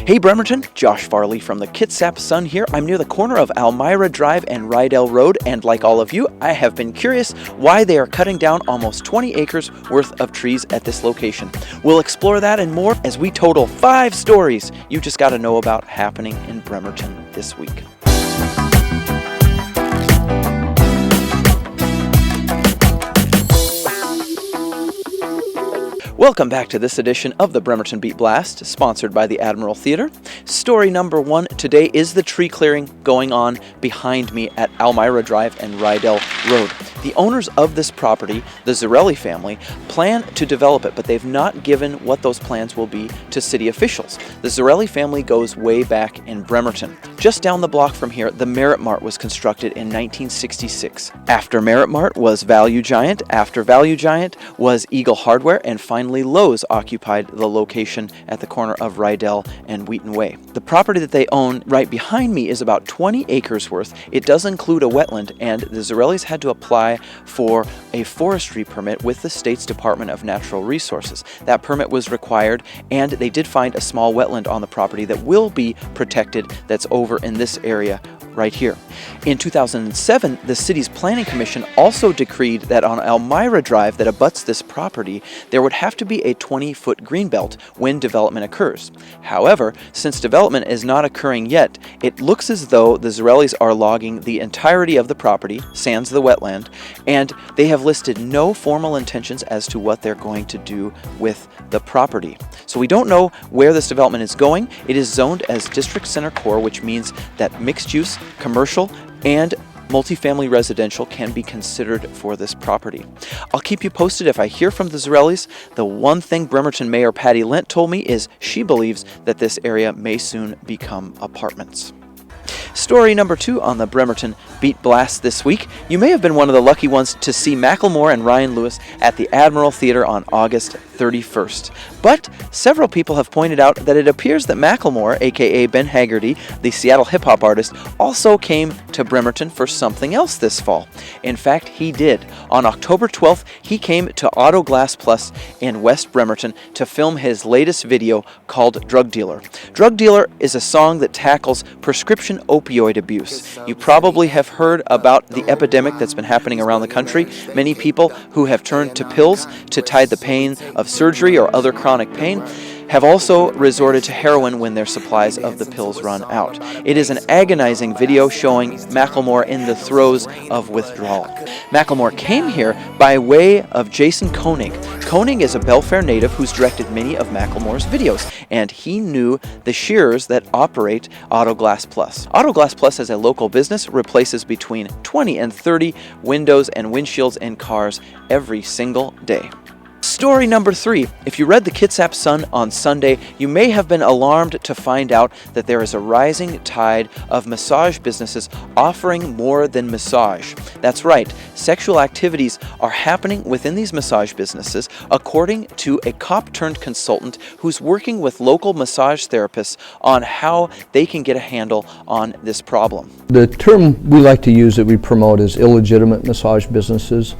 Hey Bremerton, Josh Farley from the Kitsap Sun here. I'm near the corner of Elmira Drive and Reddell Road, and like all of you, I have been curious why they are cutting down almost 20 acres worth of trees at this location. We'll explore that and more as we total 5 stories you just got to know about happening in Bremerton this week. Welcome back to this edition of the Bremerton Beat Blast, sponsored by the Admiral Theater. Story number 1 today is the tree clearing going on behind me at Elmira Drive and Reddell Road. The owners of this property, the Zarelli family, plan to develop it, but they've not given what those plans will be to city officials. The Zarelli family goes way back in Bremerton. Just down the block from here, the Merit Mart was constructed in 1966. After Merit Mart was Value Giant, after Value Giant was Eagle Hardware, and finally Lowe's occupied the location at the corner of Reddell and Wheaton Way. The property that they own right behind me is about 20 acres worth. It does include a wetland, and the Zarellis had to apply for a forestry permit with the state's Department of Natural Resources. That permit was required, and they did find a small wetland on the property that will be protected that's over in this area right here. In 2007, the city's planning commission also decreed that on Elmira Drive that abuts this property, there would have to be a 20-foot greenbelt when development occurs. However, since development is not occurring yet, it looks as though the Zarellis are logging the entirety of the property, sans the wetland, and they have listed no formal intentions as to what they're going to do with the property. So we don't know where this development is going. It is zoned as District Center Core, which means that mixed use, commercial, and multifamily residential can be considered for this property. I'll keep you posted if I hear from the Zarellis. The one thing Bremerton Mayor Patty Lent told me is she believes that this area may soon become apartments. Story number 2 on the Bremerton Beat Blast this week. You may have been one of the lucky ones to see Macklemore and Ryan Lewis at the Admiral Theater on August 31st. But several people have pointed out that it appears that Macklemore, aka Ben Haggerty, the Seattle hip-hop artist, also came to Bremerton for something else this fall. In fact, he did. On October 12th, he came to Auto Glass Plus in West Bremerton to film his latest video called Drug Dealer. Drug Dealer is a song that tackles prescription opioid abuse. You probably have heard about the epidemic that's been happening around the country. Many people who have turned to pills to tide the pain of surgery or other chronic pain have also resorted to heroin when their supplies of the pills run out. It is an agonizing video showing Macklemore in the throes of withdrawal. Macklemore came here by way of Jason Koenig. Koenig is a Belfair native who's directed many of Macklemore's videos, and he knew the shearers that operate Auto Glass Plus. Auto Glass Plus, as a local business, replaces between 20 and 30 windows and windshields in cars every single day. Story number 3. If you read the Kitsap Sun on Sunday, you may have been alarmed to find out that there is a rising tide of massage businesses offering more than massage. That's right, sexual activities are happening within these massage businesses, according to a cop-turned-consultant who's working with local massage therapists on how they can get a handle on this problem. The term we like to use that we promote is illegitimate massage businesses.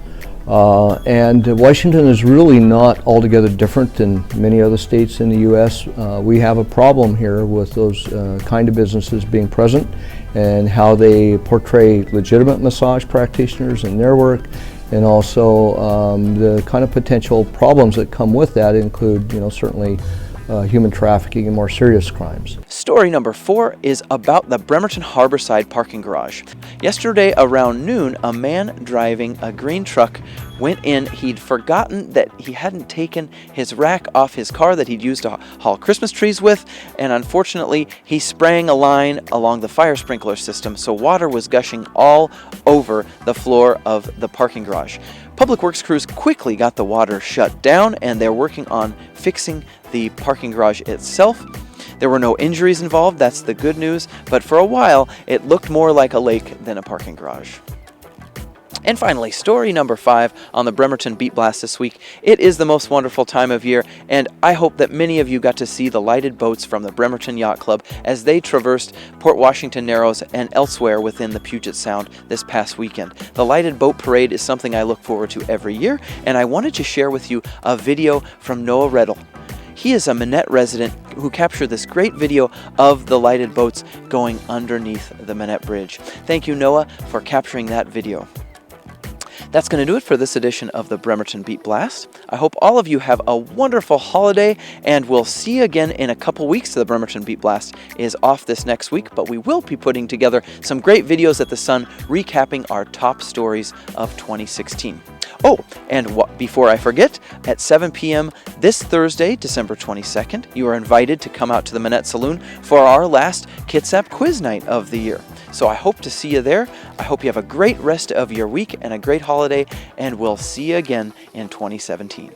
And Washington is really not altogether different than many other states in the U.S. We have a problem here with those kind of businesses being present and how they portray legitimate massage practitioners in their work, and also the kind of potential problems that come with that include, certainly human trafficking and more serious crimes. Story number 4 is about the Bremerton Harborside parking garage. Yesterday around noon, a man driving a green truck went in. He'd forgotten that he hadn't taken his rack off his car that he'd used to haul Christmas trees with, and unfortunately he sprang a line along the fire sprinkler system, so water was gushing all over the floor of the parking garage. Public Works crews quickly got the water shut down, and they're working on fixing the parking garage itself. There were no injuries involved, that's the good news, but for a while it looked more like a lake than a parking garage. And finally, story number 5 on the Bremerton Beat Blast this week. It is the most wonderful time of year, and I hope that many of you got to see the lighted boats from the Bremerton Yacht Club as they traversed Port Washington Narrows and elsewhere within the Puget Sound this past weekend. The lighted boat parade is something I look forward to every year, and I wanted to share with you a video from Noah Reddell. He is a Manette resident who captured this great video of the lighted boats going underneath the Manette Bridge. Thank you, Noah, for capturing that video. That's going to do it for this edition of the Bremerton Beat Blast. I hope all of you have a wonderful holiday, and we'll see you again in a couple weeks. The Bremerton Beat Blast is off this next week, but we will be putting together some great videos at the Sun recapping our top stories of 2016. Oh, and before I forget, at 7 p.m. this Thursday, December 22nd, you are invited to come out to the Manette Saloon for our last Kitsap quiz night of the year. So I hope to see you there. I hope you have a great rest of your week and a great holiday, and we'll see you again in 2017.